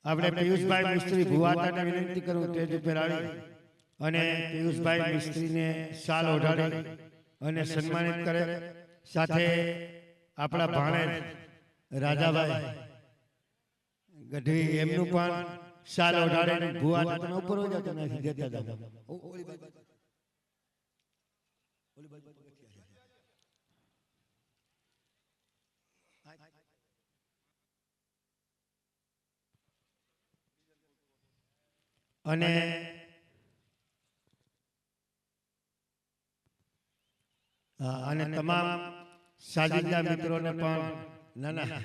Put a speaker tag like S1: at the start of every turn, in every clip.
S1: આપણે પિયુષભાઈ મિસ્ત્રી ભુવાતાને વિનંતી કરું સ્ટેજ ઉપર આવી અને પિયુષભાઈ મિસ્ત્રીને શાલ ઓઢાડી અને સન્માનિત કરે. સાથે આપણા ભાણેજ રાજાભાઈ ગઢવી એમનું પણ શાલ ઓઢાડીને ભુવાતા તમે ઉપર હો જાવ તમે દેતા જાવ. અને અને તમામ સાજિંદા મિત્રોને પણ નાના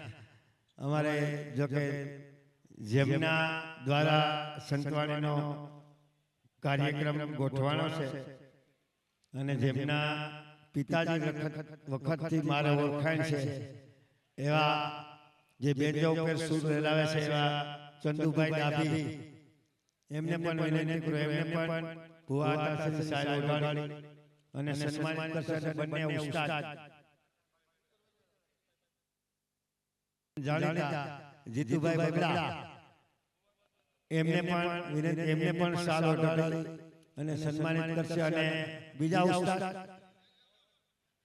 S1: અમારે જો કે જેમના દ્વારા સંતવાણીનો કાર્યક્રમ ગોઠવાનો છે અને જેમના પિતાજી વખતથી મારે ઓળખાણ છે એવા જે બેન્ચો ઉપર સૂર રેલાવે છે એવા ચંદુભાઈ ડાભી એમને પણ વિનંતી કરું એમને પણ ભુવાતા શાલ ઓઢાડી અને સન્માનિત કરશે. બંને ઉસ્તાદ જાણીતા જીતુભાઈ બગડા એમને પણ શાલ ઓઢાડી અને સન્માનિત કરશે. અને બીજા ઉસ્તાદ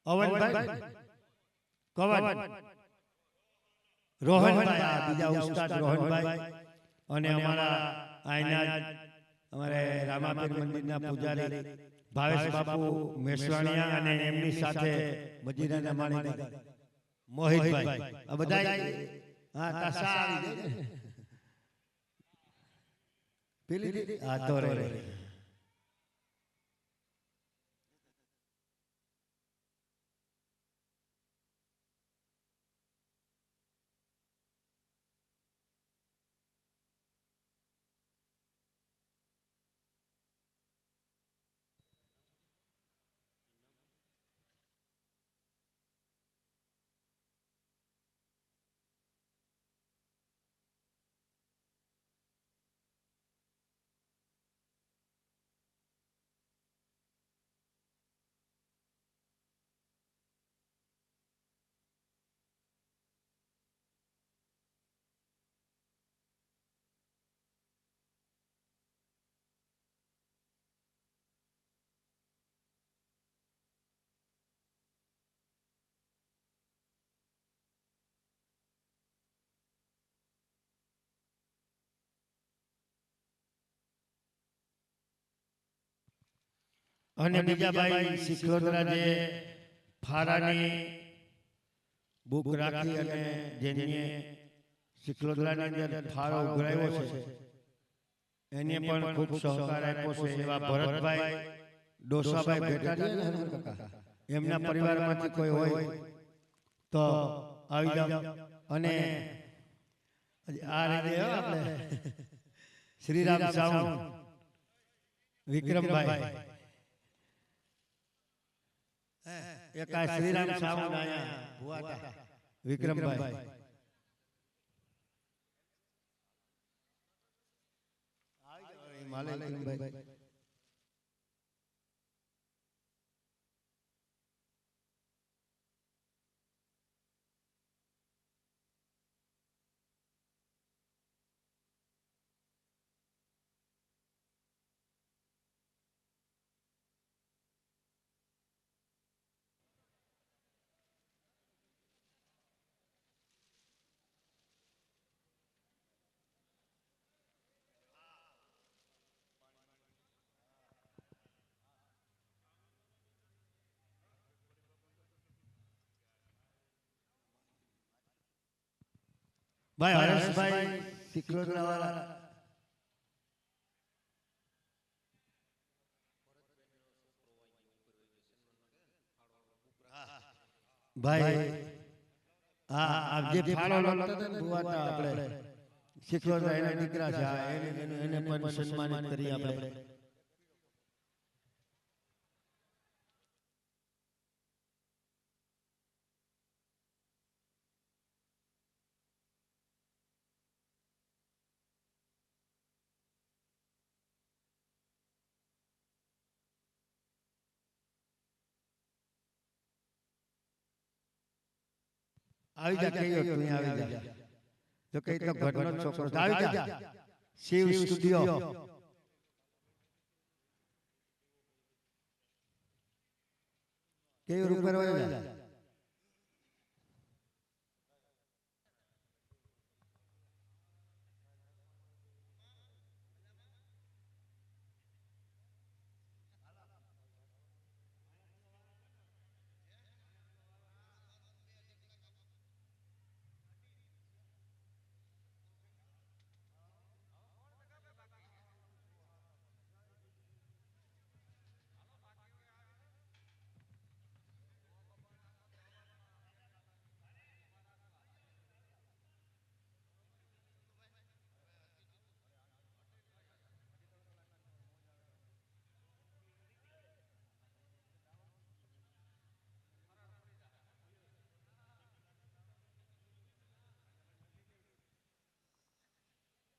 S1: અવનભાઈ કવન રોહનભાઈ બીજા ઉસ્તાદ રોહનભાઈ અને અમારા આઈના અમારે રામાપીર મંદિરના પૂજારી ભાવેશ બાપુ મેસવાણીયા અને એમની સાથે મજીરાના માળીના મોહિતભાઈ આ બધા હા તાસા આવી દે પેલી આ તો રે અને બીજા ભાઈ શિખલોદરા જે ફારાની બુક રાખી અને જેને શિખલોદરાની અંદર ફારો ઉઘરાવ્યો છે એને પણ ખૂબ સહકાર આપ્યો છે એવા ભરતભાઈ ડોસાભાઈ ભેટાડીયા એમના પરિવારમાંથી કોઈ હોય તો આવી જાવ. અને આ રીતે આપણે શ્રીરામ સાઉન્ડ વિક્રમભાઈ એકા શ્રીરામ સાઉન્ડ આયા ભુવાતા વિક્રમભાઈ આવી માલે વિક્રમભાઈ ભાઈ હરેશભાઈ શિખલોદરા વાળા ભાઈ હા આપ જે ફાળો લખતા હતા ને ભુવાતા આપણે શિખલોદરા એના દીકરા છે એને પણ સન્માનિત કરી આપણે. આવી જા કહીયો તું આવી જા તો કે તો ઘરનો છોકરો આવી જા શિવ સ્ટુડિયો કેવી રૂપિયા વાળા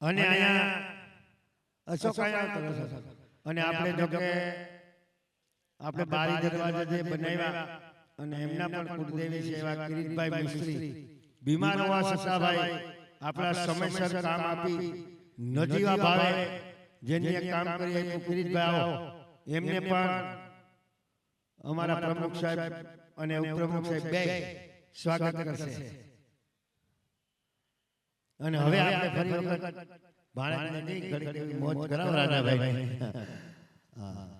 S1: અને અહીંયા અશોક અને આપણે જો કે આપણે બારી દરવાજા જે બનાવ્યા અને એમના પણ કુળદેવી છે એવા કિરીટભાઈ મિસ્ત્રી બીમાર હોવા છતાં ભાઈ આપણા સમયસર કામ આપી નજીવા ભાવે જેને કામ કરી આપ્યું કિરીટભાઈ આવો એમને પણ અમારા પ્રમુખ સાહેબ અને ઉપપ્રમુખ સાહેબ બે સ્વાગત કરશે અને હવે આપણે ફરી વખત ભાણેજને નહીં ઘડી મોજ કરાવવાના ભાઈ હા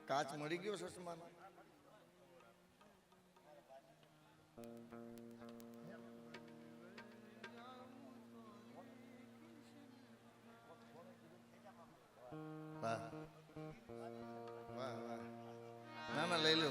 S2: કાચ મળી ગયો સસમાનો વાહ વાહ વાહ ના ના લઈ લો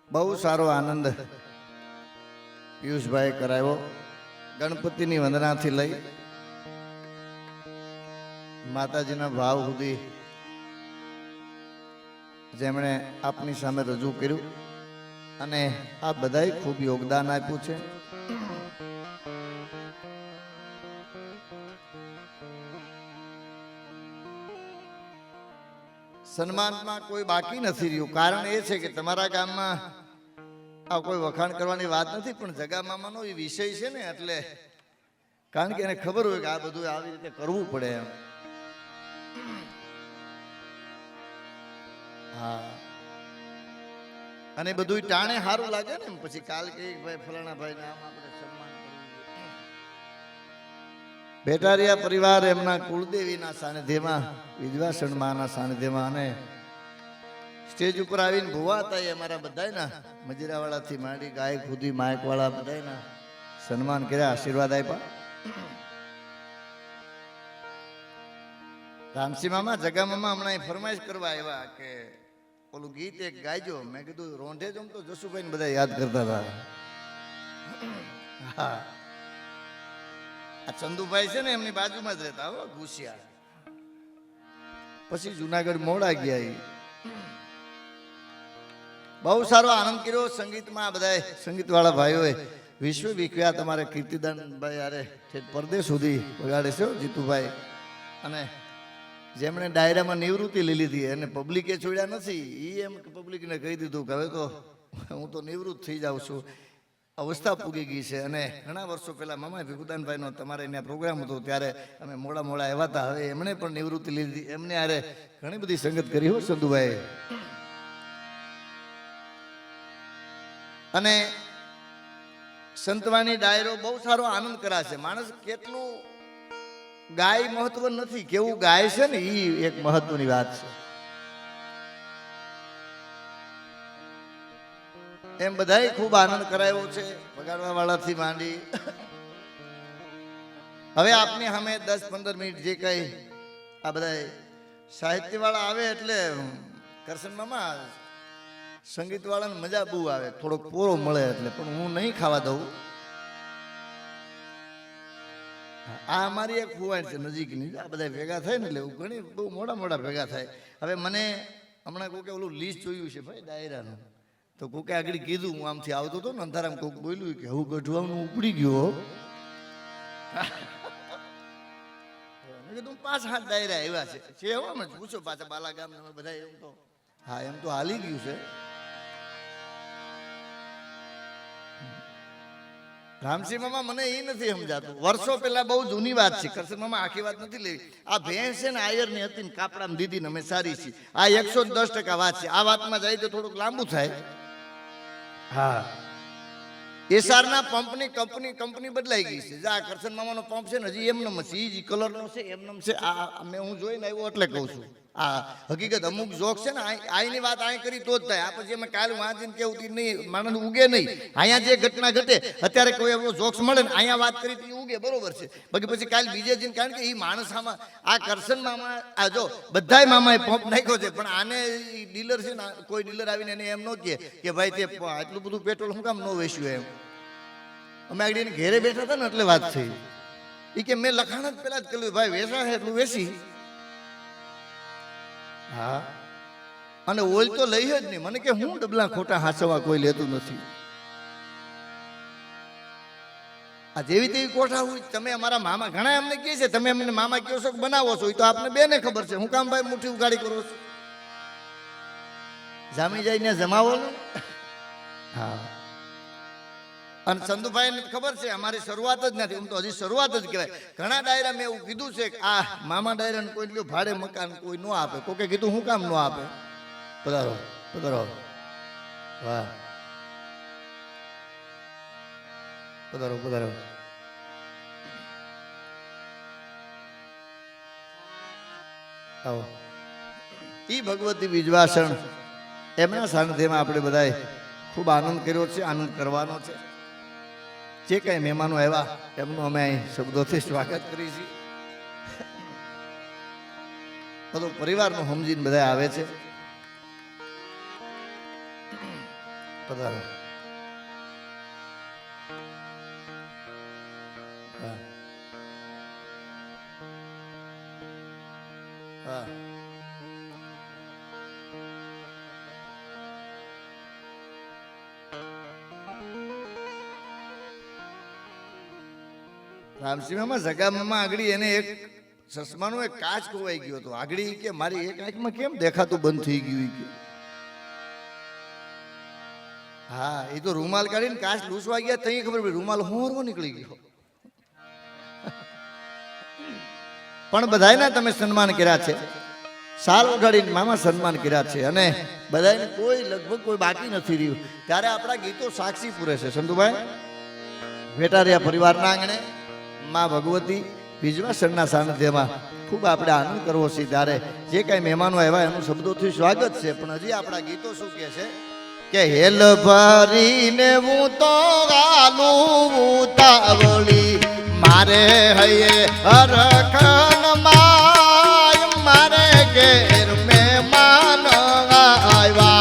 S2: બહુ સારો આનંદ પિયુષભાઈ કરાવ્યો ગણપતિની વંદનાથી લઈ માતાજીના ભાવ સુધી જેમણે આપની સામે રજૂ કર્યું અને આ બધાએ ખૂબ યોગદાન આપ્યું છે સન્માનમાં કોઈ બાકી નથી રહ્યું કારણ એ છે કે તમારા ગામમાં આ કોઈ વખાણ કરવાની વાત નથી પણ જગા મામાનો એ વિષય છે ને એટલે કારણ કે એને ખબર હોય કે આ બધું આવી રીતે કરવું પડે એમ હા અને બધું ટાણે સારું લાગે ને પછી કાલ કે ભાઈ ફલાણા ભાઈ નામ આપણે સન્માન કરવું બેટારિયા પરિવાર એમના કુળદેવીના સાનિધ્યમાં વિધવાસણ માના સાનિધ્યમાં અને સ્ટેજ ઉપર આવીને ભુવા હતા એ અમારા બધાના મજીરાવાળાથી માંડી ગાયક સુધી માયકવાળા બધાના સન્માન કર્યા આશીર્વાદ આપ્યા રામસી મામા જગા મામા હમણાં ફરમાઈશ કરવા આવ્યા કે પેલું ગીત એક ગાયજો. મેં કીધું રોંઢે જમ તો જસુભાઈ બધા યાદ કરતા હતા. હા, આ ચંદુભાઈ છે ને એમની બાજુમાં જ રહેતા હો, ઘુસિયા. પછી જુનાગઢ મોડા ગયા. ઈ બહુ સારો આનંદ કર્યો સંગીતમાં. બધા સંગીત વાળા ભાઈઓએ વિશ્વ વિખ્યાત અમારે કીર્તિદાનભાઈ યારે પરદેશ સુધી વગાડે છે જીતુભાઈ. અને જેમણે ડાયરામાં નિવૃત્તિ લઈ લીધી એને પબ્લિકે છોડ્યા નથી. એ એમ પબ્લિકને કહી દીધું કે હવે તો હું તો નિવૃત્ત થઈ જાઉં છું, અવસ્થા પૂગી ગઈ છે. અને ઘણા વર્ષો પહેલા મામા ભીખુદાનભાઈનો તમારે અહીંયા પ્રોગ્રામ હતો ત્યારે અમે મોડા મોડા આવ્યા હતા. હવે એમણે પણ નિવૃત્તિ લીધી. એમને યારે ઘણી બધી સંગત કરી હો સંધુભાઈ. અને સંતવાણી ડાયરો બહુ સારો આનંદ કરાશે. માણસ કેટલું ગાય મહત્વ નથી, કેવું ગાય છે ને એ એક મહત્વની વાત છે. એમ બધાય ખૂબ આનંદ કરાયો છે વગાડવા વાળાથી માંડી. હવે આપની સામે 10-15 મિનિટ જે કઈ આ બધા સાહિત્ય વાળા આવે એટલે કરશન મામા સંગીત વાળાને મજા બહુ આવે, થોડોક પોરો મળે એટલે. પણ હું નહીં ખાવા દઉં. આ અમારી એક ફુવાણ છે નજીકની. આ બધા ભેગા થાય ને એટલે ઘણી બહુ મોડા મોડા ભેગા થાય. હવે મને હમણાં કોકે ઓલું લિસ્ટ જોયું છે ભાઈ ડાયરાનું, તો કોકે આગળ કીધું, હું આમથી આવતો હતો ને અંધારામાં કોક બોલ્યું કે હું ગઢવાનું ઉપડી ગયો. મેં કીધું 5-7 ડાયરા આવ્યા છે હો. મેં પૂછો પાછા બાલાગામ બધા. એમ તો હા, એમ તો હાલી ગયું છે. રામસિંહ મામા મને એ નથી સમજાતું. વર્ષો પહેલા બહુ જૂની વાત છે. કરશન મામા આખી વાત નથી લેવી. આ ભેંસ છે ને આયરની હતી ને કાપડામાં દીધી ને અમે સારી છીએ. આ 110% વાત છે. આ વાતમાં જાય તો થોડુંક લાંબુ થાય. હા, એસઆરના પંપની કંપની બદલાઈ ગઈ છે. આ કરશન મામાનો પંપ છે ને હજી એમનેમ છે. એ કલરનો છે એમનેમ છે. આ મેં હું જોઈને આવ્યો એટલે કહું છું. આ હકીકત અમુક જોક છે ને આની વાત અહીં કરી તો જ થાય. આ પછી અમે કાલ વાંચીને કેવું નહીં, માણસ ઉગે નહીં. અહીંયા જે ઘટના ઘટે અત્યારે કોઈ એવો જોક્સ મળે ને અહીંયા વાત કરી તો ઉગે, બરોબર છે. બાકી પછી કાલ બીજે જઈને, કારણ કે એ માણસ આમાં આ કરશન મામા આ જો બધાય મામાએ પંપ નાખ્યો છે, પણ આને ડીલર છે ને કોઈ ડીલર આવીને એને એમ ન કહે કે ભાઈ તે આટલું બધું પેટ્રોલ શું કામ ન વેચ્યું એમ. અમે આગળ ઘેરે બેઠા હતા ને એટલે વાત થઈ. એ કે મેં લખાણ જ પેલા જ કર્યું ભાઈ વેચા છે એટલું વેચી. હા, અને ઓઇલ તો લઈ જ નહીં. મને કે હું ડબલા ખોટા હાંસવા કોઈ લેતું નથી. આ જેવી તેવી કોઠા હોય. તમે અમારા મામા ઘણા અમને કહે છે તમે અમને મામા કયો છો બનાવો છો, એ તો આપને બેને ખબર છે. હું કામ ભાઈ મુઠ્ઠી ઉગાડી કરો છો? જામી જઈને જમાવો ને. હા, અને ચંદુભાઈને ખબર છે અમારી શરૂઆત જ નથી. હું તો હજી શરૂઆત જ કહેવાય. ઘણા ડાયરા મેં એવું કીધું છે કે આ મામા ડાયરાને કોઈ લ્યો ભાડે મકાન કોઈ ન આપે. કોકે કીધું હું કામ ન આપે? પધારો પધારો. વાહ, પધારો પધારો. આવો. ઈ ભગવતી વિજવાસણ એમના સાનિધ્યમાં આપણે બધાએ ખૂબ આનંદ કર્યો છે, આનંદ કરવાનો છે. જે કઈ મહેમાનો આવ્યા એમનું અમે અહીં શબ્દોથી સ્વાગત કરી છીએ. બધો પરિવારનું સમજીને બધા આવે છે. પધારો. હા હા, રામસિંહમાં જગામાં આગળ એને એક ચશ્માનો એક કાચ ખોવાઈ ગયો હતો. આગળ કે મારી એક આંખમાં કેમ દેખાતું બંધ થઈ ગયું કે. હા, એ તો રૂમાલ કાઢીને કાચ લૂસવા ગયા તઈ ખબર પડી રૂમાલ હોરવો નીકળી ગયો. પણ બધાયના તમે સન્માન કર્યા છે. સાલ ઉઠાડીને મામા સન્માન કર્યા છે. અને બધાને કોઈ લગભગ કોઈ બાકી નથી રહ્યું. ત્યારે આપણા ગીતો સાક્ષી પૂરે છે. સંધુભાઈ વેટારિયા પરિવારના આંગણે માં ભગવતી વિજવાસણના સાનિધ્યમાં ખૂબ આપણે આનંદ કરવો છે. ત્યારે જે કાંઈ મહેમાનો આવ્યા એનું શબ્દોથી સ્વાગત છે. પણ હજી આપણા ગીતો શું કહે છે કે હેલ ભરીને હું તો ગાલું ઉતાવળી મારે હૈયે હરખન માય મારે ઘેર મહેમાન આવ્યા.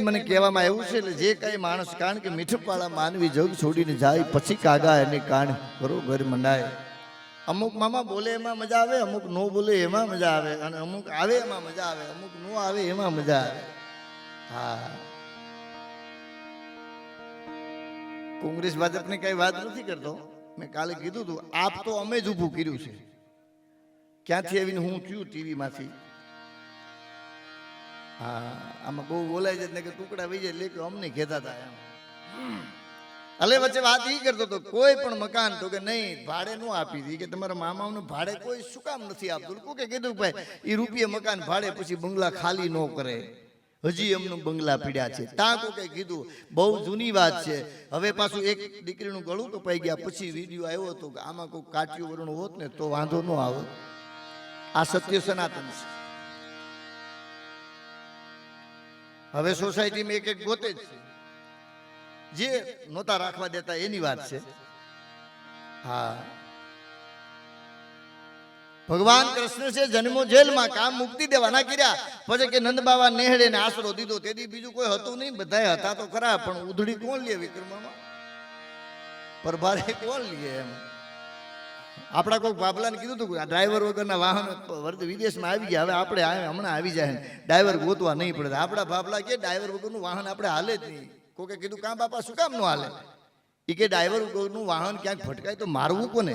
S2: કઈ મને કહેવામાં આવ્યું છે એટલે જે કઈ માણસ કારણ કે મીઠપાળા માનવી જગ છોડીને જાય પછી કાગા એની કાન બરોબર મંડાય. અમુક મામા બોલે એમાં મજા આવે, અમુક નો બોલે એમાં મજા આવે, અને અમુક આવે એમાં મજા આવે, અમુક નો આવે એમાં મજા આવે. હા, કોંગ્રેસ ભાજપની કઈ વાત નથી કરતો. મેં કાલે કીધું હતું, આપ તો અમે જ ઊભું કર્યું છે. ક્યાંથી આવીને હું થયું ટીવી માંથી. હા, આમાં બહુ બોલાય છે ને કે ટુકડા વહી જાય એટલે અમને કહેતા હતા એમ. અલે વચ્ચે વાત ઈ કરતો હતો, કોઈ પણ મકાન તો કે નહીં ભાડે નો આપી દી, કે તમારા મામાનું ભાડે કોઈ શું કામ નથી આપતું. કોકે કીધું ભાઈ ઈ રૂપિયા મકાન ભાડે પછી બંગલા ખાલી નો કરે, હજી એમનું બંગલા પીડ્યા છે. તા કોકે કીધું બહુ જૂની વાત છે. હવે પાછું એક દીકરીનું ગળું કપાઈ ગયા પછી વિડીયો આવ્યો હતો કે આમાં કોઈ કાટ્યું વરણ હોત ને તો વાંધો ન આવે. આ સત્ય સનાતન છે. હવે સોસાયટીમાં એક એક ગોતે જ છે, જે નહોતા રાખવા દેતા એની વાત છે. હા, ભગવાન કૃષ્ણ છે જન્મો જેલમાં, કામ મુક્તિ દેવાના કર્યા. પછી કે નંદ બાવા નેહડે ને આશરો દીધો. તેથી બીજું કોઈ હતું નહીં, બધા હતા તો ખરા, પણ ઉધડી કોણ લે વિક્રમમાં, પરભારે કોણ લે એમ. આપણા કોઈ બાબલાને કીધું હતું કે ડ્રાઈવર વગરના વાહન વિદેશમાં આવી ગયા, હવે આપણે હમણાં આવી જાય ડ્રાઈવર ગોતવા નહીં પડે. આપણા બાબલા કે ડ્રાઈવર વગરનું વાહન આપણે હાલે જ નહીં. કોકે કીધું કાં બાપા શું કામ નો હાલે? એ કે ડ્રાઈવર વગરનું વાહન ક્યાંક ભટકાય તો મારવું કોને?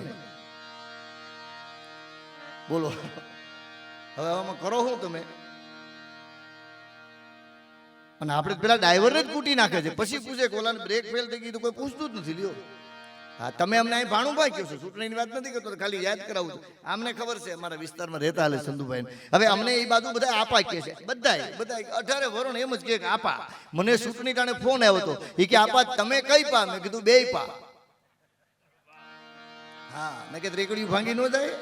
S2: બોલો હવે આમાં કરો શું તમે? અને આપણે પેલા ડ્રાઈવરને જ કૂટી નાખે છે, પછી પૂછે કે ઓલાને બ્રેક ફેલ થઈ ગઈ તો કોઈ પૂછતું જ નથી. લ્યો, હા, તમે અમને અહીં ભાણું ભાઈ કહો છો, ચૂંટણીની વાત નથી કરતો, ખાલી યાદ કરાવું છું. આમને ખબર છે અમારા વિસ્તારમાં રહેતા હાલે સંધુભાઈ. હવે અમને એ બાજુ બધા આપા કહે છે, બધા 18 વરણ એમ જ કે આપા. મને ચૂંટણી ટાણે ફોન આવ્યો હતો, એ કે આપા તમે કઈ પા? મેં કીધું બે પા. હા, મેં કે રેકડીયું ભાંગી ન જાય.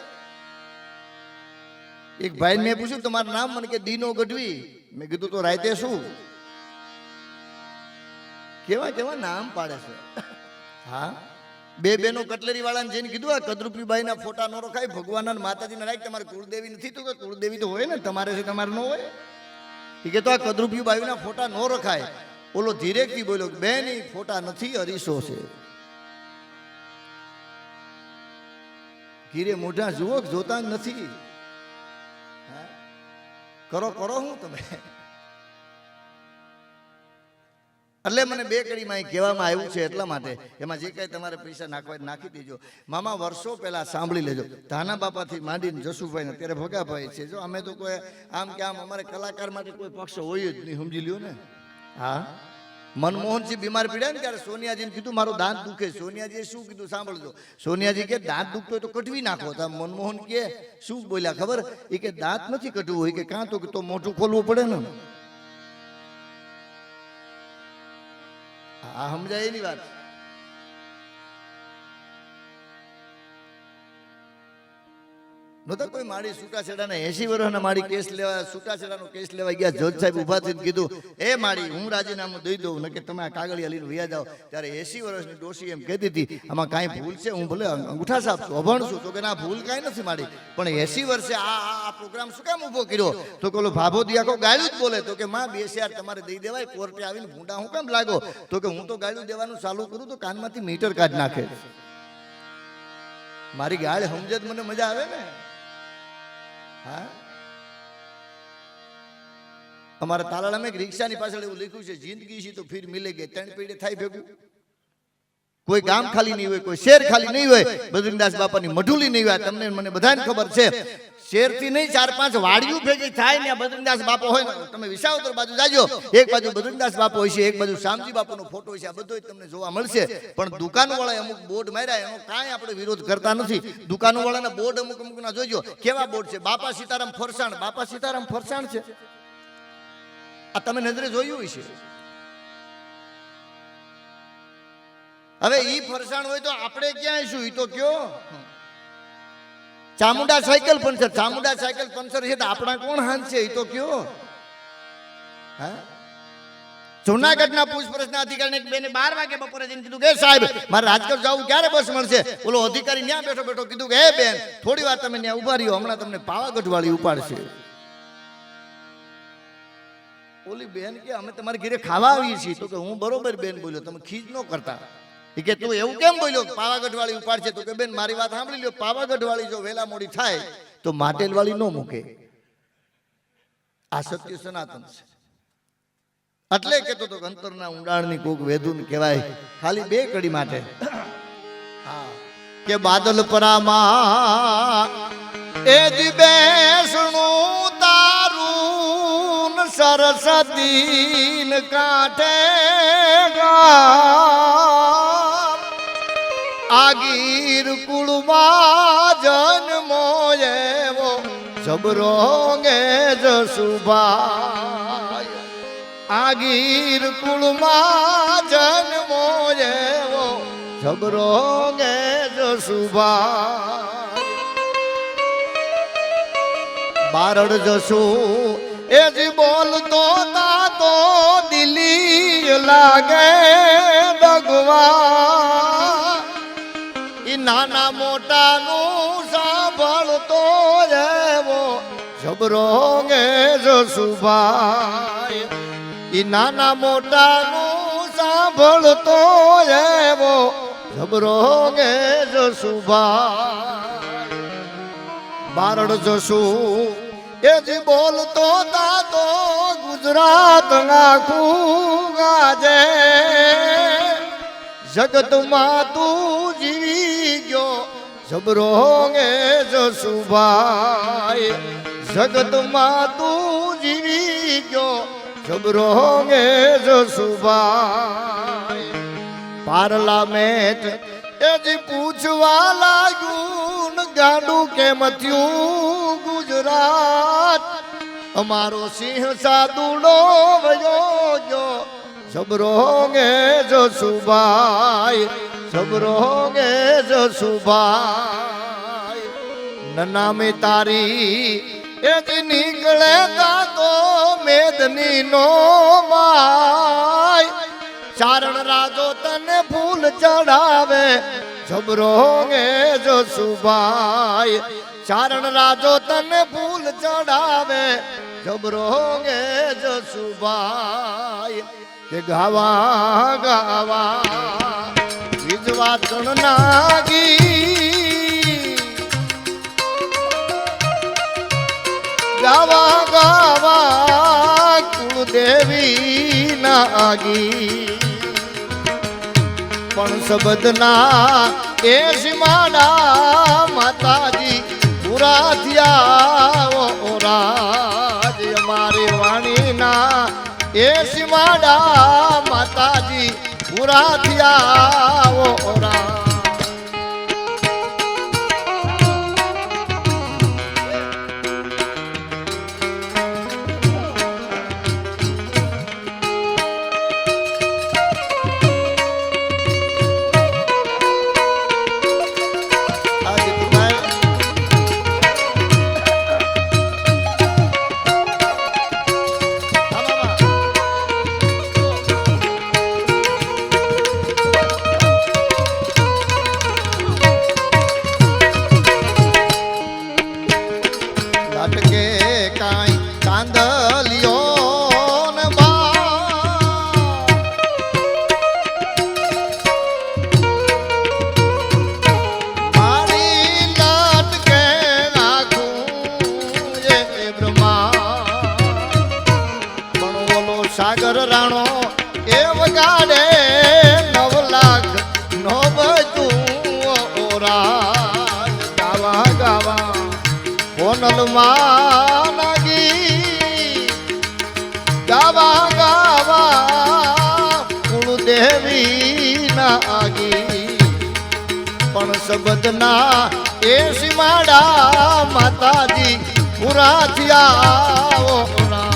S2: એક ભાઈ મેં પૂછ્યું તમારું નામ, મને કે દીનો ગઢવી. મેં કીધું તો રાતે શું? કેવા કેવા નામ પાડે છે. હા, બે બેનો કટલેરી વાળાને જઈને કીધું આ કદરૂપીબાઈ ના ફોટા ન રખાય, ભગવાનના માતાજીના રાખ. તમારે કુળદેવી નથી તો કે કુળદેવી તો હોય ને, તમારે છે તમારે ન હોય. એ કે તો આ કદરૂપીબાઈ ના ફોટા ન રખાય. ઓલો ધીરેકથી બોલ્યો બેન ઈ ફોટા નથી, અરીસો છે. ઘીરે મોઢા જુઓ, જોતા નથી. કરો કરો હું તમે. એટલે મને બે કડીમાં કહેવામાં આવ્યું છે એટલા માટે, એમાં જે કાંઈ તમારે પૈસા નાખવા નાખી દેજો. મામા વર્ષો પહેલા સાંભળી લેજો, ધાના બાપાથી માંડીને જસુભાઈ ને અત્યારે ભગાભાઈ છે. જો અમે તો કોઈ આમ કે આમ અમારે કલાકાર માટે કોઈ પક્ષ હોય જ નહીં, સમજી લ્યો ને. હા, મનમોહનસિંહ બીમાર પડ્યા ને ત્યારે સોનિયાજીને કીધું મારું દાંત દુખે. સોનિયાજીએ શું કીધું સાંભળજો. સોનિયાજી કે દાંત દુખતો હોય તો કઢવી નાખો. તો મનમોહન કે શું બોલ્યા ખબર? એ કે દાંત નથી કઢવું હોય, કે કાં તો મોઢું ખોલવું પડે ને. આ સમજાય એની વાત. નહોતા કોઈ મારી છૂટાછેડાના 80 વર્ષના મારી કેસ લેવા, છૂટાછેડાનો કેસ લેવા ગયા. જજ સાહેબ ઉભા થઈને કીધું એ મારી હું રાજીનામું દઈ દઉં ને કે તમે આ કાગળિયા લઈને વયા જાઓ. ત્યારે 80 વર્ષની ડોશી એમ કહેતી હતી આમાં કાંઈ ભૂલ છે? હું ભલે અંગૂઠા સાપ છું, અભણ છું. તો કે ના ભૂલ કાંઈ નથી મારી, પણ 80 વર્ષે આ પ્રોગ્રામ શું કામ ઊભો કર્યો? તો કે ઓલો ભાભો દિયાકો ગાળ્યું જ બોલે. તો કે માં 2 તમારે દઈ દેવાય, કોર્ટે આવીને ભૂંડા હું કામ લાગો? તો કે હું તો ગાળ્યું દેવાનું ચાલુ કરું તો કાનમાંથી મીટર કાઢ નાખે. મારી ગાળ સમજે જ મને મજા આવે ને. હા, અમારા તાલાળામાં એક રિક્ષાની પાછળ એવું લખ્યું છે જિંદગી છે તો ફિર મિલેગે. 3 પેઢી થાય ભેગું. કોઈ ગામ ખાલી નહીં હોય, કોઈ શેર ખાલી નહીં હોય, બદ્રીનાથ બાપાની મઢુલી નહીં હોય. તમને મને બધાને ખબર છે, શેરથી નહીં 4-5 વાડીઓ ભેગી થાય ને બદ્રીનાથ બાપો હોય ને. તમે વિસાવદર બાજુ જાજો, એક બાજુ બદ્રીનાથ બાપો હોય છે, એક બાજુ શામજી બાપુનો ફોટો હોય છે. આ બધું તમને જોવા મળશે. પણ દુકાનવાળાએ અમુક બોર્ડ માર્યા, એનો કાંઈ આપણે વિરોધ કરતા નથી. દુકાનવાળાના બોર્ડ અમુકના જોઈજો કેવા બોર્ડ છે. બાપા સીતારામ ફરસાણ, બાપા સીતારામ ફરસાણ છે. આ તમે નજરે જોયું છે. હવે ઈ ફરસાણ હોય તો આપણે ક્યાં શું? ઈ તો કયો Chamunda cycle puncture, Chamunda cycle puncture છે તો આપણા કોણ હાન છે? ઈ તો કયો. હા, જૂનાગઢના પૂછપરછના અધિકારીને એક બેને 12 વાગે બપોરે જઈને કીધું કે સાહેબ મારે રાજકોટ જવું ક્યારે બસ મળશે? ઓલો અધિકારી ત્યાં બેઠો બેઠો કીધું કે હે બેન થોડી વાર તમે ત્યાં ઉભા રહ્યો, હમણાં તમને પાવાગઢ વાળી ઉપાડશે. ઓલી બેન કે અમે તમારી ઘરે ખાવા આવીએ છીએ તો કે હું બરોબર બેન બોલ્યો, તમે ખીજ ન કરતા. એ કે તું એવું કેમ બોલ્યો પાવાગઢ વાળી ઉપાડ છે? તો કે બેન મારી વાત સાંભળી લ્યો, પાવાગઢ વાળી જો વેલા મોડી થાય તો માટેલ વાળી ન મૂકે. આ સત્ય સનાતન છે. એટલે કેતો તો અંતરના ઊંડાણની કોક વેદુન કહેવાય ખાલી 2 કડી માટે. હા કે બાદલ પરામાં એ દી બેસણું તારું સરસ્વતીન કાંઠે આગીર કુળમાં જન્મો એવો જબરોંગે જસુભાઈ. આગીર કુળમાં જન્મો એવો જબરોંગે જસુભાઈ. બારડ જસુ એ જ બોલતો તાતો દિલી લાગે ભગવા. ઈ નાના મોટાનું સાંભળતો એવો જબરોંગે જસુભાઈ. ઈ નાના મોટાનું સાંભળતો એવો જબરોંગે જસુભાઈ. બારડ જસુ એ જ બોલતો તાતો ગુજરાત આખું ગાજે. જગતમાં તું જીવી ગયો જબરોંગે જસુભાઈ. જગતમાં તું જીવી ગયો જબરોંગે જસુભાઈ. પાર્લામેન્ટ એ જ પૂછવા લાગ્યું ગાડું કેમ થયું ગુજરાત. અમારો સિંહ સાદુડો વયો ગયો જબરોંગે જસુભાઈ. જબરોંગે જસુભાઈ. નનામે તારી એ જ નીકળે તાતો મેદની નો માય. ચારણ રાજો તને ફૂલ ચડાવે જબરોંગે જસુભાઈ. ચારણ રાજો તને ફૂલ ચડાવે જબરોંગે જસુભાઈ. કે ગાવા ગાવા વિજવા ચણ નાગી. ગાવા ગાવા કુળદેવી નાગી. પણ શબ્દના એ સીમાડા માતાજી પૂરા થયા રાજ. અમારી વાણીના એ સીમાડા માતાજી પૂરા થયા રાજ. સાગર રાણો એ વગાડે 9 લાખ નો બધું ઓરા. ગાવા ગાવા કોનલમાં નાગી. ગાવા ગાવા કુળદેવી નાગી. પણ શબ્દના એ સીમાડા માતાજી પૂરા થયા ઓરા.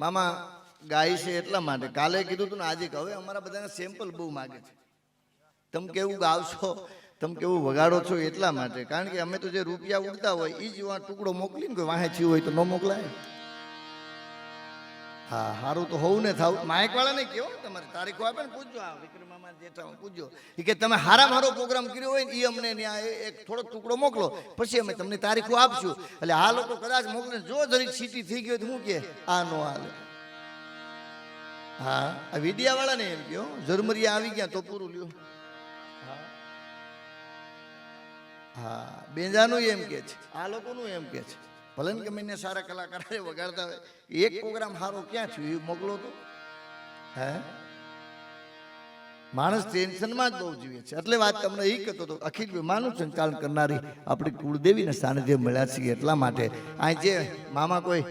S2: મામા ગાય છે એટલા માટે કાલે કીધું તું ને આજે હવે અમારા બધાના સેમ્પલ બહુ માગે છે. તમે કેવું ગાવશો, તમે કેવું વગાડો છો એટલા માટે. કારણ કે અમે તો જે રૂપિયા ઉડતા હોય એ જ ટુકડો મોકલીને કોઈ વાહે થયું હોય તો ન મોકલાય. હા, સારું તો હોવું ને થાવું. માઇક વાળાને કેવો ને તમારે તારીખો આપે ને પૂછજો. આ વિક્રમ મામા જેઠા પૂછજો કે તમે હારામાં હારો પ્રોગ્રામ કર્યો હોય ને એ અમને ત્યાં એક થોડોક ટુકડો મોકલો, પછી અમે તમને તારીખો આપશું. એટલે આ લોકો કદાચ મોકલે જો જરીક સીટી થઈ ગયો તો હું કે આ નો હાલે. હા, આ વિડિયા વાળાને એમ કહો ઝરમરિયા આવી ગયા તો પૂરું લ્યો. હા, બેંજાનું એમ કે છે, આ લોકોનું એમ કે છે. ભલે ને ગમે ને સારા કલાકાર વગાડતા હોય, એક પ્રોગ્રામ સારો ક્યાં થયું એ મોકલો તો. હે, માણસ ટેન્શનમાં જ બહુ જીવે છે. એટલે વાત તમને એ કહેતો હતો, અખિલ વિમાનનું સંચાલન કરનારી આપણી કુળદેવીના સાનિધ્ય મળ્યા છીએ એટલા માટે. આ જે મામા કોઈ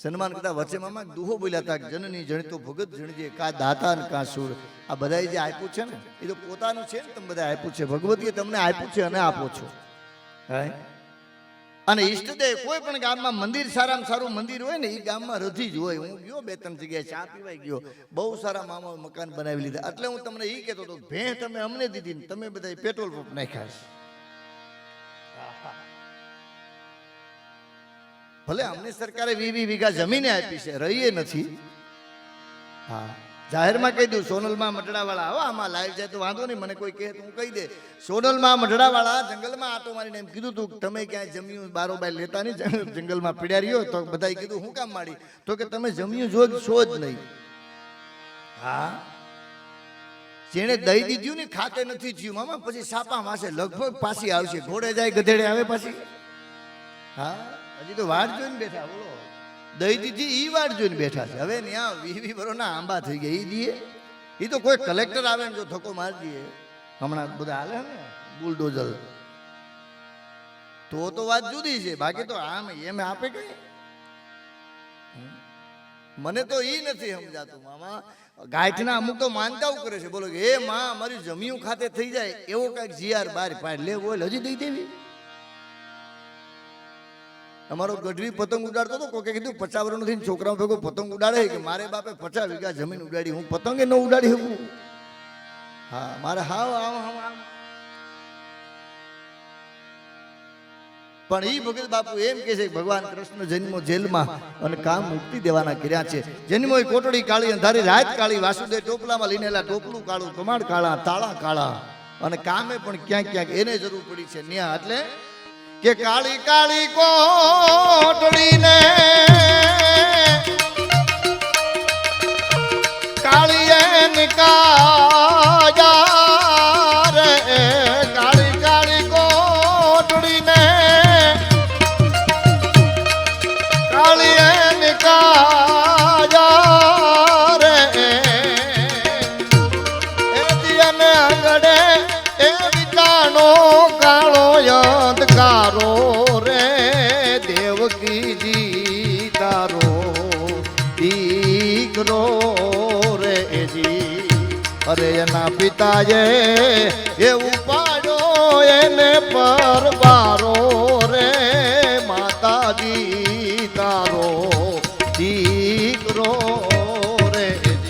S2: સન્માન કરતા વચ્ચે મામા દુહો બોલ્યા હતા, જનની જણતો ભગત જણજે કા દાતા ને કા સુર. આ બધાએ જે આપ્યું છે ને એ તો પોતાનું છે ને, તમે બધા આપ્યું છે. ભગવતીએ તમને આપ્યું છે અને આપો છો. હે, અને ઈષ્ટદેવ કોઈ પણ ગામમાં મંદિર સારામાં સારું મંદિર હોય ને એ ગામમાં રધી જ હોય. હું ગયો 2-3 જગ્યાએ ચા પીવાય ગયો, બહુ સારા મામાએ મકાન બનાવી લીધા. એટલે હું તમને એ કહેતો હતો, ભેં તમે અમને દીધી ને તમે બધા પેટ્રોલ પંપ નાખ્યા છે. ભલે અમને સરકારે 20 વીઘા જમીને આપી છે, રહીએ નથી. હા, જાહેરમાં કહી દઉં, સોનલમાં મઢડાવાળા આવો આમાં લાઈવ જાય તો વાંધો નહીં, મને કોઈ કહે તો હું કહી દે. સોનલમાં મઢડાવાળા જંગલમાં આટો મારીને એમ કીધું તું તમે ક્યાંય જમ્યું બારોબાર લેતા નહીં, જંગલમાં પીડ્યા રહ્યો. તો બધાએ કીધું હું કામ માડી? તો કે તમે જમ્યું જો છો જ નહીં. હા, જેને દઈ દીધું ને ખાતે નથી થયું મામા, પછી સાપા માસે લગભગ પાછી આવશે. ઘોડે જાય ગધેડે આવે પાછી. હા, હજી તો વાટ જોઈને બેઠા. બોલો, દઈ દીધી ઈ વાટ જોઈને બેઠા છે. હવે ત્યાં 20 વર્ષના આંબા થઈ ગયા. ઈ દીએ એ તો કોઈ કલેક્ટર આવે ને જો ધક્કો મારી દઈએ, હમણાં બધા હાલે ને બુલડોઝર, તો વાત જુદી છે. બાકી તો આમ એમ આપે કઈ. મને તો ઈ નથી સમજાતું મામા. ગાંઠના અમુક તો માનતાઓ કરે છે. બોલો કે એ માં અમારી જમીન ખાતે થઈ જાય એવો કઈક જીઆર બાર પાડ લે બોલ હજી દઈ દેવી. અમારો ગઢવી પતંગ ઉડાડતો હતો, કોકે કીધું 50 વર્ષ નથી છોકરાઓ ભેગો પતંગ ઉડાડે કે મારે બાપે 50 વીઘા જમીન ઉડાડી, હું પતંગે ન ઉડાડી શકું. હા, મારે હાવ આમ પણ ઈ ભગત બાપુ એમ કે છે ભગવાન કૃષ્ણ જન્મો જેલમાં અને કામ મુક્તિ દેવાના કર્યા છે. જન્મો કોટડી કાળી અંધારી રાત કાળી, વાસુદેવ ટોપલામાં લીનેલા ટોપલું કાળું, કમાડ કાળા, તાળા કાળા, અને કામે પણ ક્યાંક ક્યાંક એને જરૂર પડી છે ન્યા. એટલે કે કાળી કાળી કોટડીને કાળીએ નિકાયા રે, કાળી કાળી કોટડીને કાળીએ નિકાયા રે. એ દિયને આગળે એ વિકાનો કાળો અંધકારો રે, દેવકીજી તારો દીકરો રે જી. અરે એના પિતાએ એ ઉપાડ્યો એને પરવારો રે, માતાજી તારો દીકરો રે જી.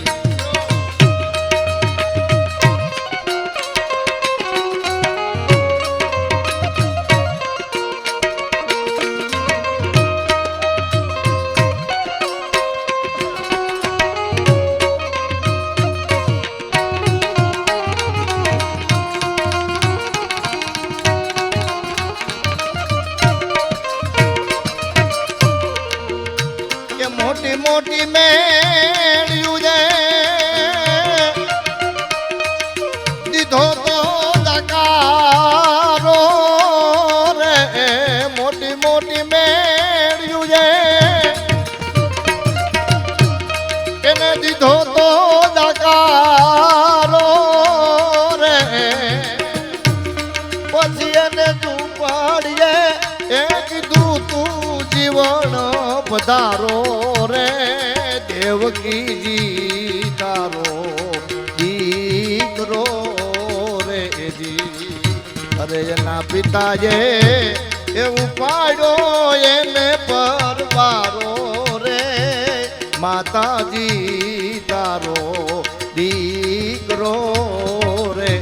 S2: મોટી મોટી મેળ્યું છે દીધો તો દકારો રે, મોટી મોટી મેળ્યું છે એને દીધો તો દકારો રે. પછી એને તું પાડીએ એ કીધું તું જીવન પધારો રે, દેવકીજી તારો દીકરો રે જી. અરે એના પિતાએ એવું પાડ્યો એને પરવારો રે, માતાજી તારો દીકરો રે.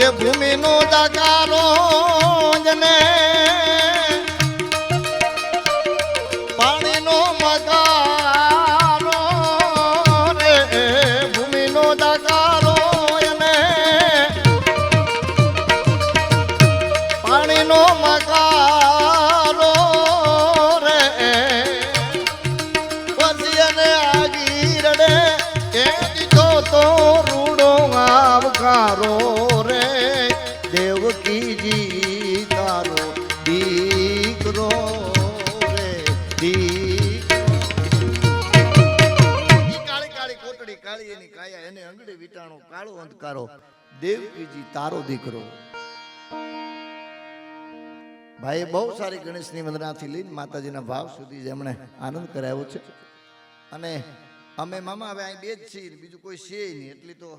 S2: કે ભૂમિનો દાકારો જને પાણીનો મગારો રે. ભૂમિનો દાકારો એને પાણીનો મગારો રે. પછી એને આગી રડે કે દીધો તો રૂડો આવકારો રે. દેવકીજી તારો દીકરો રે. કાળી કાળી કોટડી કાળી એની કાયા એને અંગડી વિટાણો કાળો અંધકારો. દેવકીજી તારો દીકરો. ભાઈ બહુ સારી ગણેશની વંદનાથી લઈને માતાજીના ભાવ સુધી જેમણે આનંદ કરાવ્યો છે. અને અમે મામા હવે અહીં બે જ છીએ, બીજું કોઈ છે નહીં, એટલી તો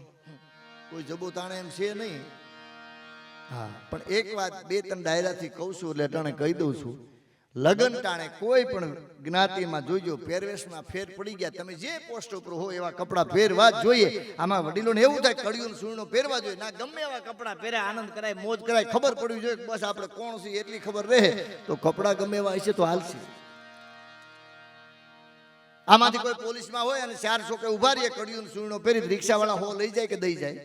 S2: કોઈ જબો તાણે એમ છે નહીં. હા, પણ એક વાત બે ત્રણ ડાયરાથી કહું છું એટલે ટાણે કહી દઉં છું. લગન ટાણે કોઈ પણ જ્ઞાતિમાં જોઈજો પહેરવેશમાં ફેર પડી ગયા, તમે જે પોસ્ટ ઉપર હો એવા કપડાં પહેરવા જ જોઈએ. આમાં વડીલોને એવું થાય કડિયું સુરણો પહેરવા જોઈએ ના, ગમે એવા કપડાં પહેરે આનંદ કરાય મોજ કરાય. ખબર પડવી જોઈએ બસ આપણે કોણ છીએ એટલી ખબર રહે તો કપડાં ગમે એવા હશે તો હાલશે. આમાંથી કોઈ પોલીસમાં હોય અને 4 છોકરા ઉભા રહીએ કડિયું સુરણો પહેરી, રિક્ષાવાળા હો લઈ જાય કે દઈ જાય?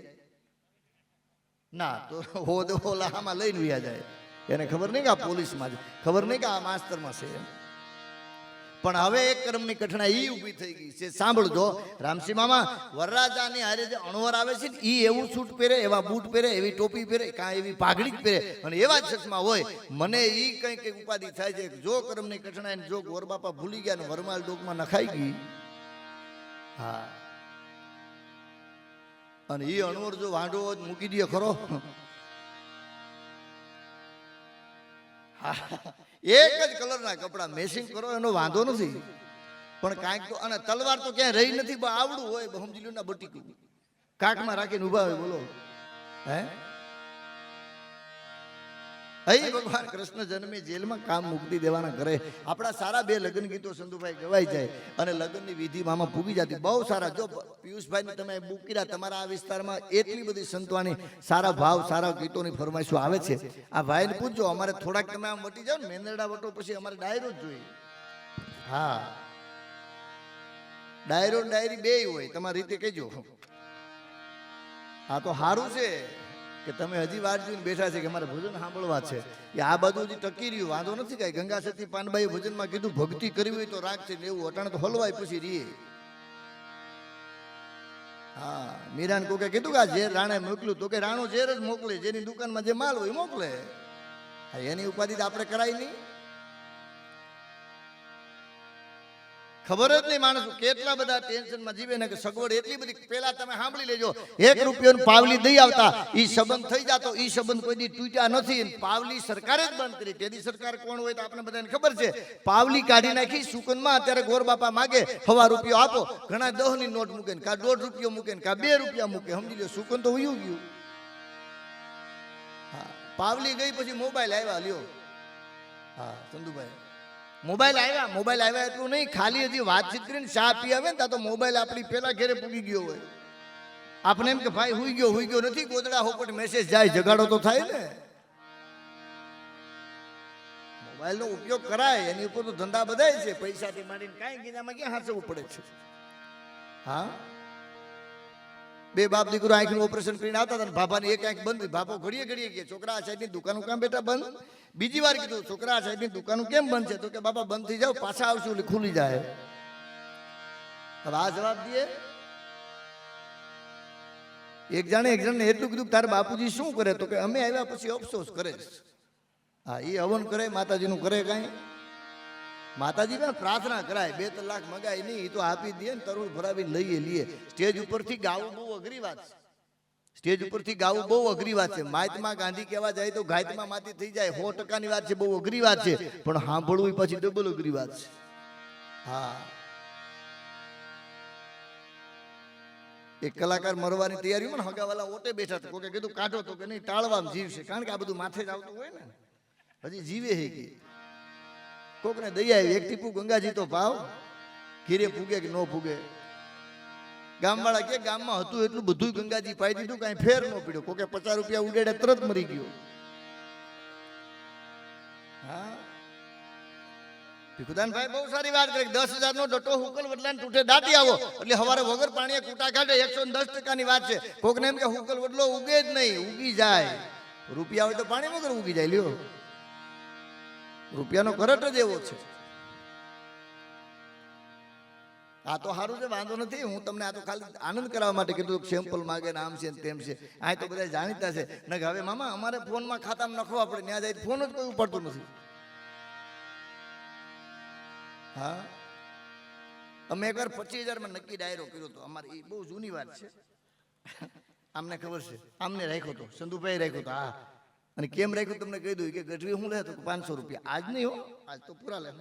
S2: ના, તો હો ઓલા આમાં લઈને વ્યા જાય. એને ખબર નહીં કે આ પોલીસમાં છે, ખબર નહીં કે આ માસ્તરમાં છે. પણ હવે એક કર્મની કઠણાઈ ઈ ઊભી થઈ ગઈ છે. સાંભળજો રામસિંહ મામા, વરરાજાની હારે જે અણવર આવે છે ને ઈ એવું સૂટ પહેરે, એવા બૂટ પહેરે, એવી ટોપી પહેરે, કાં એવી પાઘડી જ પહેરે અને એવા જ ચશ્મા હોય. મને ઈ કઈ ઉપાધિ થાય છે જો કર્મની કઠણાઈ જો ગોર બાપા ભૂલી ગયા ને વરમાલ ડોકમાં નખાઈ ગઈ. હા, અને ઈ અણવર જો વાંઢો મૂકી દે ખરો. એક જ કલરના કપડા મેચિંગ કરો એનો વાંધો નથી, પણ કાંઈક તો અને તલવાર તો ક્યાંય રહી નથી. આવડું હોય સમજી લો ના બટીકું કાકમાં રાખીને ઉભા હોય. બોલો હે હઈ ભગવાન કૃષ્ણ જન્મે જેલમાં કામ મુક્તિ દેવાના ઘરે આપણા સારા 2 લગ્ન ગીતો સંધુભાઈ ગવાઈ જાય અને લગ્નની વિધિ મામાં પૂગી જતી. બહુ સારા. જો પિયુષભાઈ તમે બુક કર્યા, તમારા આ વિસ્તારમાં એટલી બધી સંતવાની સારા ભાવ સારા ગીતોની ફરમાઈશો આવે છે. આ ભાઈને પૂછજો, અમારે થોડાક તમે આમ વટી જાઓ ને મેંદરડા વટો પછી અમારે ડાયરો જ જોઈએ. હા, ડાયરો ડાયરી બે હોય, તમારી રીતે કહેજો. હા, તો સારું છે કે તમે હજી વાત જોઈને બેઠા છે કે મારે ભજન સાંભળવા છે. એ આ બધું હજી ટકી રહ્યું, વાંધો નથી. કઈ ગંગા સતી પાનબાઈ ભજનમાં કીધું ભક્તિ કરવી હોય તો રાખશે ને એવું અટાણે તો હલવાય પછી રીએ. હા, મીરાને કોકે કીધું કે આ ઝેર રાણે મોકલ્યું તો કે રાણો ઝેર જ મોકલે, જેની દુકાનમાં જે માલ હોય મોકલે. એની ઉપાધિ આપણે કરાય નહીં. ખબર જ નહીં માણસ કેટલા બધા ટેન્શનમાં જીવે ને કે સગવડ એટલી બધી. પેલા તમે સાંભળી લેજો, 1 રૂપિયાનું પાવલી દઈ આવતા ઈ સંબંધ થઈ જતો. ઈ સંબંધ કોઈ દી તૂટ્યા નથી. પાવલી સરકારે જ બંધ કરી. તેની સરકાર કોણ હોય તો આપણે બધાને ખબર છે. પાવલી કાઢી નાખી સુકનમાં. અત્યારે ગોર બાપા માગે 1.5 રૂપિયો આપો, ઘણા 10 ની નોટ મૂકે ને કા 1.5 રૂપિયો મૂકે ને કા 2 રૂપિયા મૂકે. સમજી લો સુકન તો વયું ગયું. હા, પાવલી ગઈ પછી મોબાઈલ આવ્યા. લ્યો હા ચંદુભાઈ, મોબાઈલ આવ્યા એટલું નહીં, ખાલી હજી વાતચીત કરીને ચા પી આવે ને ત્યાં તો મોબાઈલ આપણી પેલા ઘરે પૂગી ગયો હોય. આપણે એમ કે ભાઈ હુઈ ગયો નથી, ગોદડા હોપટ મેસેજ જાય, જગાડો તો થાય ને. મોબાઈલ નો ઉપયોગ કરાય, એની ઉપર તો ધંધા બધાય છે. પૈસાથી માંડીને કાંઈ ગીતામાં ક્યાં હાંસવું પડે છે. હા, 2 બાપ દીકરો આંખનું ઓપરેશન કરીને આવતા હતા, ભાભાની એક આંખ બંધ. ભાભો ઘડીએ કે છોકરા સાહેબની દુકાનો કામ બેટા બંધ. બીજી વાર કીધું છોકરા સાહેબની દુકાનો કેમ બંધ છે? તો કે બાપા બંધ થઈ જાવ, પાછા આવશું એટલે ખુલી જાય. હવે આ જવાબ દે. એક જણને એટલું કીધું તારે બાપુજી શું કરે? તો કે અમે આવ્યા પછી અફસોસ કરે છે. હા, એ હવન કરે, માતાજીનું કરે કાંઈ? માતાજી પણ પ્રાર્થના કરાય, 2-3 લાખ મગાય નહીં, એ તો આપી દે ને, તરુણ ભરાવીને લઈએ. સ્ટેજ ઉપરથી ગાવું બહુ અઘરી વાત છે. સ્ટેજ ઉપરથી ગાવું બહુ અઘરી વાત છે. મહાત્મા ગાંધી કહેવા જાય તો ગાયતમાં માતી થઈ જાય, 100%ની વાત છે, બહુ અઘરી વાત છે. પણ સાંભળવું પછી ડબલ અઘરી વાત છે. હા, એક કલાકાર મરવાની તૈયારીમાં હગાવાલા ઓટે બેઠા હતા. કોકે કીધું કાઢો, તો કે નહીં, ટાળવામાં જીવશે, કારણ કે આ બધું માથે જ આવતું હોય ને, હજી જીવે હે કે. કોકને દયા આવી, એક ટીપુ ગંગાજી તો ભાવ, ઘીરે ફૂગે કે ન ફૂગે. ગામવાળા કે ગામમાં હતું એટલું બધું ગંગાજી પાઈ દીધું, કાંઈ ફેર ન પડ્યો. કોકે 50 રૂપિયા ઉડેડે, તરત મરી ગયો. હા, ભીખુદાનભાઈ બહુ સારી વાત કરી. 10,000 નો ડટો હુકલ વડલાને તૂટે દાટી આવો, એટલે હવારે વગર પાણીએ કૂટા કાઢે. 110%ની વાત છે. કોકને એમ કે હુકલ વડલો ઉગે જ નહીં, ઉગી જાય. રૂપિયા હોય તો પાણી વગર ઉગી જાય. લ્યો, રૂપિયાનો કરટ જ એવો છે. આ તો સારું છે, વાંધો નથી. હું તમને આ તો ખાલી આનંદ કરાવવા માટે કીધું, સેમ્પલ માગે ને આમ છે ને તેમ છે. આ તો બધા જાણીતા છે ને. હવે મામા અમારે ફોનમાં ખાતામાં નખવા પડે, ત્યાં જાય ફોન જ કોઈ ઉપાડતું નથી. હા, અમે એકવાર 25,000 નક્કી ડાયરો કર્યો હતો. અમારે એ બહુ જૂની વાત છે, આમને ખબર છે. આમને રાખ્યો હતો, સંધુભાઈ રાખ્યો હતો. હા, અને કેમ રાખ્યું તમને કહી દઉં કે ગઢવી હું લે તો 500 રૂપિયા. આજ નહીં હો, આજ તો પૂરા લે.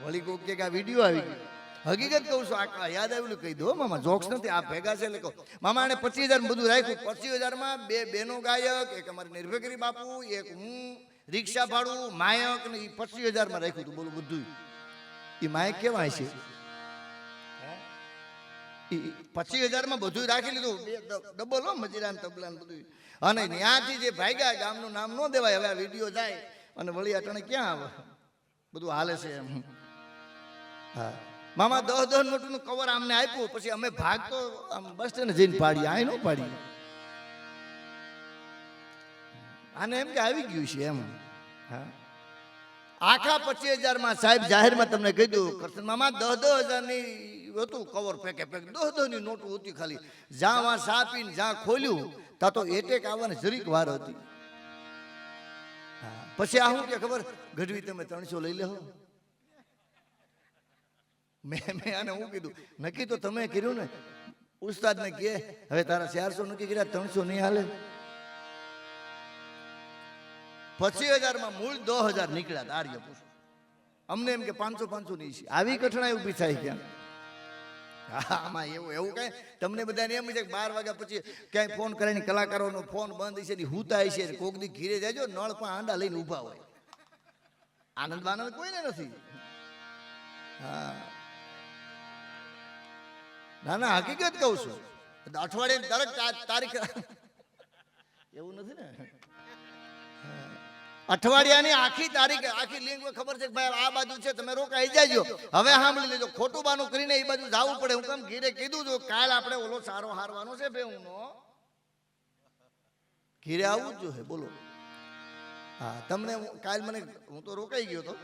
S2: વળી કોક કે આ વિડીયો આવી ગયો. હકીકત કહું છું, આ યાદ આવેલું કહી દો મામા, જોક્સ નથી. આ ભેગા છે એટલે કહો. મામા એને 25,000 બધું રાખ્યું. 25,000માં 2 બહેનો ગાયક, એક અમારી નિર્ભયગીરી બાપુ, એક હું, રિક્ષા ભાડું, માયક ને 25,000માં રાખ્યું હતું. બોલો, બધું. એ માયક કેવા છે? 25,000માં બધું રાખી લીધું. ડબલ હો, મજીરા તબલા બધું. અને ત્યાંથી જે ભાગ્યા, ગામનું નામ ન દેવાય. હવે આ વિડીયો જાય અને વળી અટાણે ક્યાં આવે, બધું હાલે છે એમ. હા, મામા 10 નોટનું કવર અમને આપ્યું. પછી અમે ભાગ તો આમ બસ સ્ટેન્ડ જઈને પાડીએ, આ ન પાડીએ. આને એમ કે આવી ગયું છે એમ. હા, આખા 25,000માં સાહેબ જાહેરમાં તમને કહી દઉં, કરશન મામા 10,000ની હતું કવર, પેકે 10,000ની નોટું હતી ખાલી. જ્યાં સા પીને જ્યાં ખોલ્યું ત્યાં તો એટેક આવવાની જરીક વાર હતી. પછી આ શું કે ખબર, ગઢવી તમે 300 લઈ લેહો. મેં આને હું કીધું, નક્કી તો તમે કર્યું ને. ઉસ્તાદને કહે હવે તારા 400 નક્કી કર્યા, 300 નહીં હાલે. 25,000માં મૂળ 10,000 નીકળ્યા. આર્ય પૂછો અમને એમ કે 500 નહીં છે. આવી કઠણાઈ ઊભી થાય ક્યાં? આમાં એવું કઈ તમને બધાને એમ છે કે 12 વાગ્યા પછી ક્યાંય ફોન કરીને કલાકારોનો ફોન બંધ છે ને હુતા છે. કોક દી ઘીરે જાયજો, નળ પણ આંડા લઈને ઊભા હોય. આનંદ બાનંદ કોઈને નથી. હા, ના ના, હકીકત કહું છું. અઠવાડિયે દરેક તારીખ એવું નથી ને. અઠવાડિયાની આખી તારીખ, આખી લિંક ખબર છે કે ભાઈ આ બાજુ છે, તમે રોકાઈ જાજો. હવે સાંભળી લેજો, ખોટું બાનું કરીને એ બાજુ જવું પડે. હું કેમ ઘીરે કીધું છું, કાલ આપણે ઓલો સારો હારવાનો છે બેઉનો, ઘીરે આવવું જ જોઈએ. બોલો. હા, તમને કાલ મને, હું તો રોકાઈ ગયો હતો,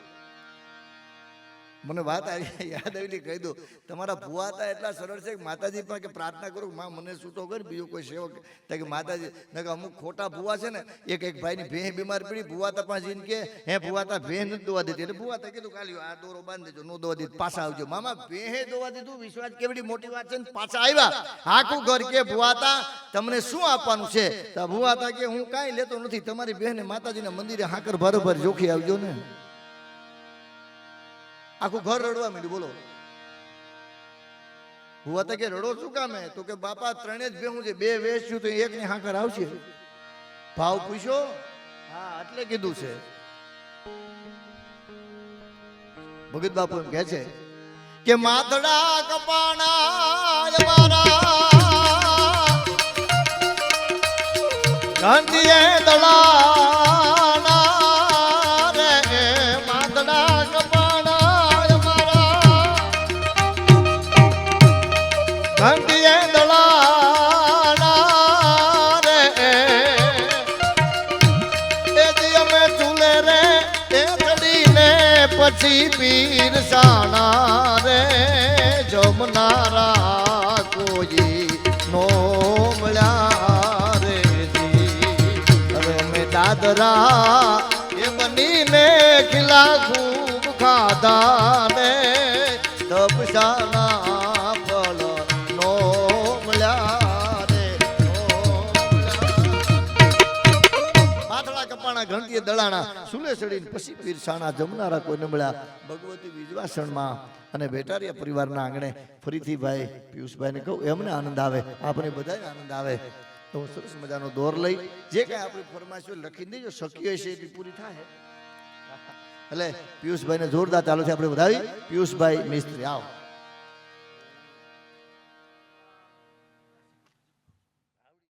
S2: મને વાત યાદ આવેલી કહી દો. તમારા ભુવા હતા એટલા સરળ છે કે માતાજી પાસે કે પ્રાર્થના કરું, માં મને છૂટો કર, બીજો કોઈ સેવક. કે માતાજી ને અમુક ખોટા ભુવા છે ને, એક ભાઈની ભેહ બીમાર પડી, ભુવા તા પાસે જઈને કે હે ભુવા તા ભેહ નથી દોવા દેતી. એટલે ભુવા તા કીધું કાલ્યો આ દોરો બાંધી દેજો, નો દોવા દીધું, પાછા આવજો. મામા ભેહે દોવા દીધું. વિશ્વાસ કેવડી મોટી વાત છે ને. પાછા આવ્યા, આખું ઘર કે ભુવા તા તમને શું આપવાનું છે? તો ભુવા તા કે હું કાંઈ લેતો નથી, તમારી બહેને માતાજીના મંદિરે હાકર બરોબર જોખી આવજો ને. આખું ઘર રડવા માંડ્યું. બોલો. ભુવા તા કે રડો શું કામે? તો કે બાપા 3 જ ભેહું છે, 2 વેચ્યું તો 1 ની હાકર આવશે. ભાવ પૂછ્યો? હા, એટલે કીધું છે. ભગત બાપુ એમ કહે છે કે માથડા કપાણા મારા ગાંધીએ દલાના રે, માથડા ઘંટીએ દલાના રે, એ દી અમે ચૂલે રે એ ચડીને પછી પીરસાણા રે, જમનારા એ બનીને ખીલા ખૂબ ખાધા ને તપસાના ફળ નો મળ્યા રે માથડા કપાણા ઘંટીએ દળાણા સુલે સડીને પછી પીરસાણા જમનારા કોઈ ન મળ્યા ભગવતી વિજવાસણમાં અને બેટારિયા પરિવારના આંગણે ફરીથી ભાઈ પિયુષભાઈને કહું એમને આનંદ આવે આપણે બધાને આનંદ આવે તો સરસ મજાનો દોર લઈ જે કાંઈ આપણી ફરમાઈશો લખી દેજો શક્ય હશે એટલી પૂરી થાય એટલે પિયુષભાઈને જોરદાર ચાલો છે આપણે વધાવી પિયુષભાઈ મિસ્ત્રી આવો